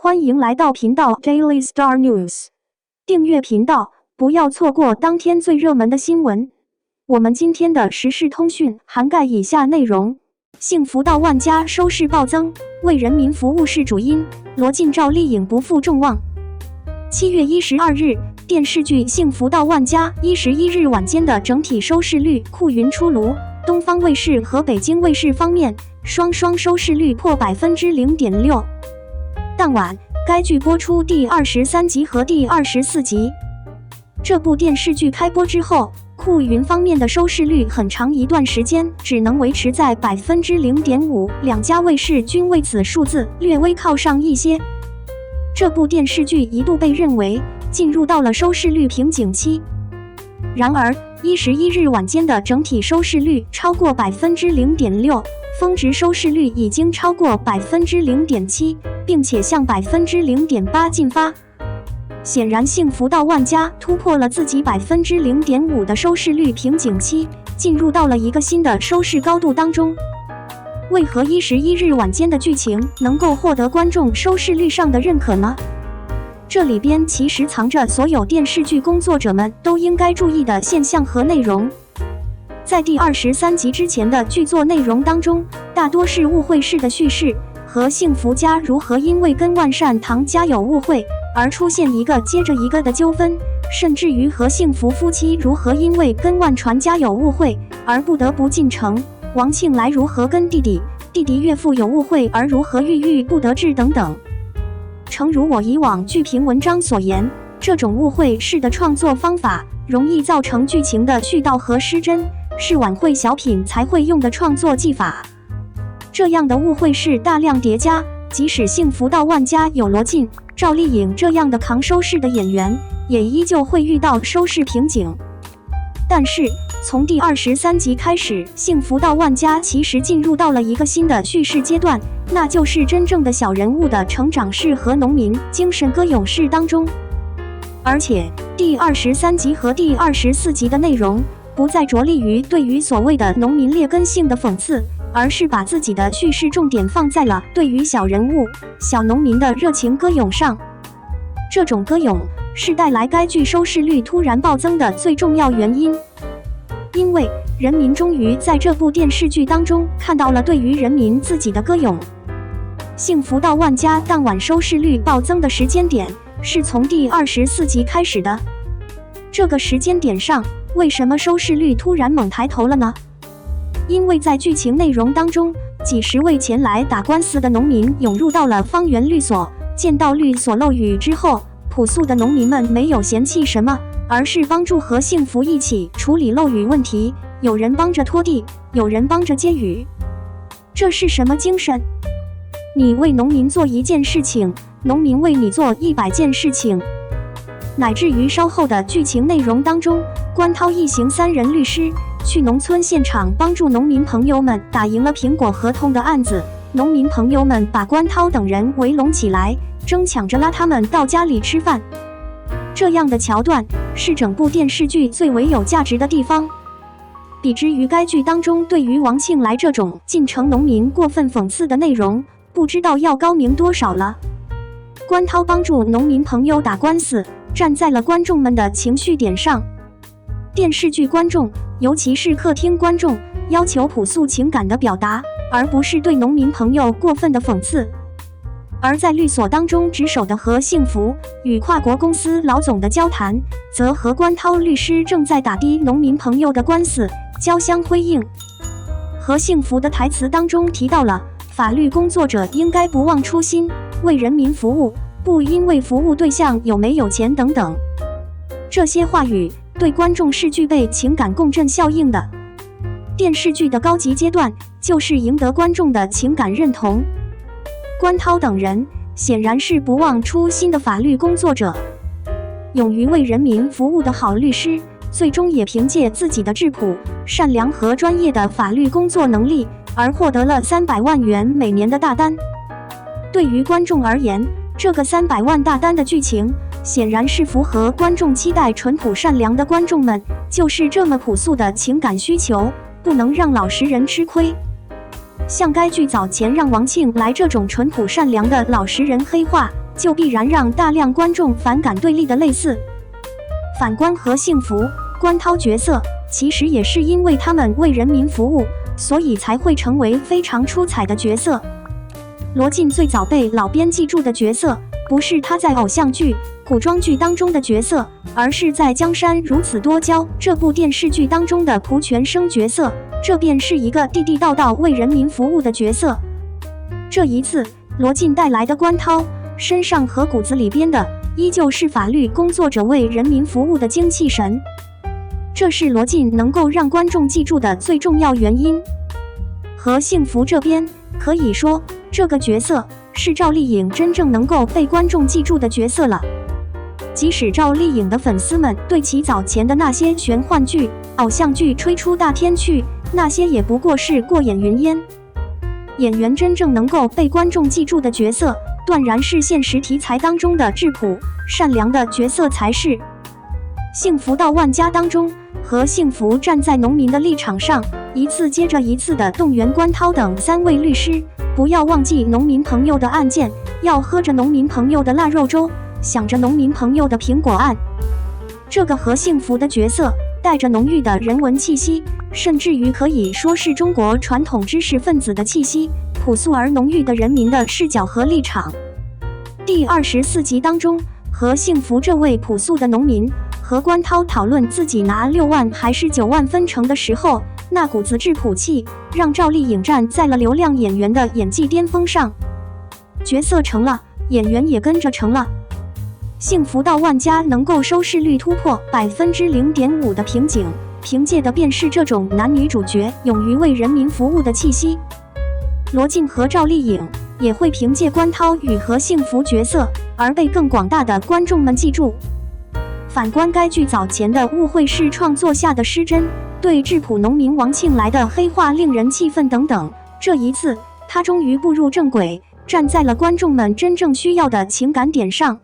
欢迎来到频道 Daily Star News， 订阅频道，不要错过当天最热门的新闻。我们今天的时事通讯涵盖以下内容：幸福到万家收视暴增，为人民服务是主因，罗晋赵丽颖不负众望。7月12日，电视剧《幸福到万家》11日晚间的整体收视率酷云出炉，东方卫视和北京卫视方面双收视率破 0.6%。当晚，该剧播出第23集和第24集。这部电视剧开播之后，酷云方面的收视率很长一段时间只能维持在 0.5%， 两家卫视均为此数字略微靠上一些。这部电视剧一度被认为进入到了收视率瓶颈期。然而，11日晚间的整体收视率超过 0.6%， 峰值收视率已经超过 0.7%， 并且向 0.8% 进发。显然，幸福到万家突破了自己 0.5% 的收视率瓶颈期，进入到了一个新的收视高度当中。为何11日晚间的剧情能够获得观众收视率上的认可呢？这里边其实藏着所有电视剧工作者们都应该注意的现象和内容。在第23集之前的剧作内容当中，大多是误会式的叙事，和幸福家如何因为跟万善堂家有误会而出现一个接着一个的纠纷，甚至于和幸福夫妻如何因为跟万传家有误会而不得不进城，王庆来如何跟弟弟岳父有误会而如何郁郁不得志等等。诚如我以往剧评文章所言，这种误会式的创作方法容易造成剧情的絮叨和失真，是晚会小品才会用的创作技法。这样的误会式大量叠加，即使幸福到万家有罗晋、赵丽颖这样的扛收视的演员，也依旧会遇到收视瓶颈。但是从第23集开始，幸福到万家其实进入到了一个新的叙事阶段，那就是真正的小人物的成长式和农民精神歌咏式当中。而且第23集和第24集的内容不再着力于对于所谓的农民劣根性的讽刺，而是把自己的叙事重点放在了对于小人物、小农民的热情歌咏上。这种歌咏是带来该剧收视率突然暴增的最重要原因，因为人民终于在这部电视剧当中看到了对于人民自己的歌咏。幸福到万家当晚收视率暴增的时间点是从第24集开始的。这个时间点上，为什么收视率突然猛抬头了呢？因为在剧情内容当中，几十位前来打官司的农民涌入到了方圆律所，见到律所漏雨之后，朴素的农民们没有嫌弃什么，而是帮助和幸福一起处理漏雨问题，有人帮着拖地，有人帮着接雨。这是什么精神？你为农民做一件事情，农民为你做100件事情。乃至于稍后的剧情内容当中，关涛一行3人律师去农村现场帮助农民朋友们打赢了苹果合同的案子，农民朋友们把关涛等人围拢起来，争抢着拉他们到家里吃饭。这样的桥段是整部电视剧最为有价值的地方。比之于该剧当中对于王庆来这种进城农民过分讽刺的内容，不知道要高明多少了。关涛帮助农民朋友打官司，站在了观众们的情绪点上。电视剧观众，尤其是客厅观众，要求朴素情感的表达，而不是对农民朋友过分的讽刺。而在律所当中值守的和幸福与跨国公司老总的交谈，则和关涛律师正在打的农民朋友的官司交相辉映。和幸福的台词当中提到了法律工作者应该不忘初心，为人民服务，不因为服务对象有没有钱等等。这些话语对观众是具备情感共振效应的。电视剧的高级阶段就是赢得观众的情感认同。关涛等人显然是不忘初心的法律工作者，勇于为人民服务的好律师，最终也凭借自己的质朴、善良和专业的法律工作能力而获得了300万元每年的大单。对于观众而言，这个300万大单的剧情显然是符合观众期待，淳朴善良的观众们就是这么朴素的情感需求，不能让老实人吃亏。像该剧早前让王庆来这种淳朴善良的老实人黑化，就必然让大量观众反感对立的类似。反观何幸福、关涛角色，其实也是因为他们为人民服务，所以才会成为非常出彩的角色。罗晋最早被老编记住的角色，不是他在偶像剧、古装剧当中的角色，而是在《江山如此多娇》这部电视剧当中的蒲全生角色，这便是一个地地道道为人民服务的角色。这一次，罗晋带来的关涛，身上和骨子里边的，依旧是法律工作者为人民服务的精气神。这是罗晋能够让观众记住的最重要原因。何幸福这边，可以说这个角色是赵丽颖真正能够被观众记住的角色了。即使赵丽颖的粉丝们对其早前的那些玄幻剧、偶像剧吹出大天去，那些也不过是过眼云烟。演员真正能够被观众记住的角色，断然是现实题材当中的质朴、善良的角色才是。幸福到万家当中，何幸福站在农民的立场上，一次接着一次地动员关涛等3位律师，不要忘记农民朋友的案件，要喝着农民朋友的腊肉粥，想着农民朋友的苹果案。这个何幸福的角色带着浓郁的人文气息，甚至于可以说是中国传统知识分子的气息，朴素而浓郁的人民的视角和立场。第24集当中，何幸福这位朴素的农民和关涛讨论自己拿6万还是9万分成的时候，那股子质朴气，让赵丽颖站在了流量演员的演技巅峰上。角色成了，演员也跟着成了。幸福到万家能够收视率突破0.5%的瓶颈，凭借的便是这种男女主角勇于为人民服务的气息。罗晋和赵丽颖也会凭借关涛与何幸福角色而被更广大的观众们记住。反观该剧早前的误会式创作下的失真，对质朴农民王庆来的黑化令人气愤等等，这一次他终于步入正轨，站在了观众们真正需要的情感点上。